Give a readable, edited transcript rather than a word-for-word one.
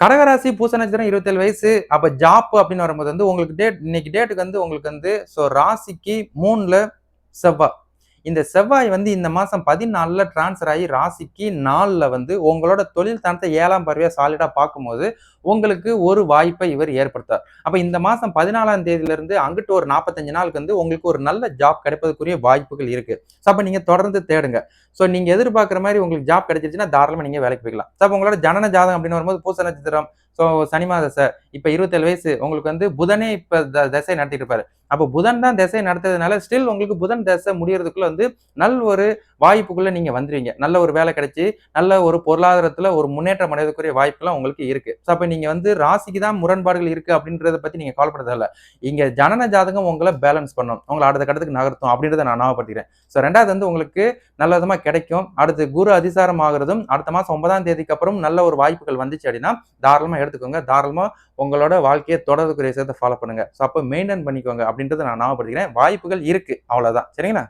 கடகராசி பூச நட்சத்திரம் 27 வயசு. அப்ப ஜாப் அப்படின்னு வரும்போது வந்து உங்களுக்கு இன்னைக்கு டேட்டுக்கு வந்து உங்களுக்கு வந்து ராசிக்கு 3ல செவ்வாய். இந்த செவ்வாய் வந்து இந்த மாசம் 14ல டிரான்ஸ்ஃபர் ஆகி ராசிக்கு 4ல வந்து உங்களோட தொழில் தனத்தை 7ஆம் பார்வையா சாலிடா பார்க்கும்போது உங்களுக்கு ஒரு வாய்ப்பை இவர் ஏற்படுத்தார். அப்ப இந்த மாசம் 14ஆம் தேதியிலிருந்து அங்கிட்டு ஒரு 45 நாளுக்கு வந்து உங்களுக்கு ஒரு நல்ல ஜாப் கிடைப்பதற்குரிய வாய்ப்புகள் இருக்கு. அப்ப நீங்க தொடர்ந்து தேடுங்க. நீங்க எதிர்பார்க்குற மாதிரி உங்களுக்கு ஜாப் கிடைச்சிருச்சுன்னா தாராளமா நீங்க வேலைக்கு போய்க்கலாம். அப்ப உங்களோட ஜனன ஜாதகம் அப்படின்னு வரும்போது பூச நட்சத்திரம், சனி மாத தசை. இப்ப 27 வயசு உங்களுக்கு வந்து புதனே இப்ப தசை நடத்திட்டு இருப்பாரு. அப்ப புதன் தான் திசை நடத்துறதுனால ஸ்டில் உங்களுக்கு புதன் தசை முடியறதுக்குள்ள வந்து ஒரு வாய்ப்புக்குள்ள நீங்க வந்துருவீங்க. நல்ல ஒரு வேலை கிடைச்சு, நல்ல ஒரு பொருளாதாரத்துல ஒரு முன்னேற்றம் அடைவதற்குரிய வாய்ப்புலாம் உங்களுக்கு இருக்கு. அப்ப நீங்க வந்து ராசிக்கு தான் முரண்பாடுகள் இருக்கு அப்படின்றத பத்தி நீங்க கவலைப்பட தேவையில்ல. இங்க ஜனன ஜாதகம் உங்கள பேலன்ஸ் பண்ணும். உங்கள அடுத்த கட்டத்துக்கு நகர்த்தும் அப்படின்றத நான் ஞாபகப்படுத்திக்கிறேன். 2வது வந்து உங்களுக்கு நல்ல விதமா கிடைக்கும். அடுத்து குரு அதிசாரம் ஆகுறதும் அடுத்த மாசம் 9ஆம் தேதிக்கு அப்புறம் நல்ல ஒரு வாய்ப்புகள் வந்துச்சு அப்படின்னா தாராளமா எடுத்துக்கோங்க. தாராளமா உங்களோட வாழ்க்கையை தொடர்றதுக்குரிய விஷயத்தை ஃபாலோ பண்ணுங்க. அப்ப மெயின்டைன் பண்ணிக்கோங்க அப்படின்றத நான் ஞாபகப்படுத்திக்கிறேன். வாய்ப்புகள் இருக்கு. அவ்வளவுதான். சரிங்களா?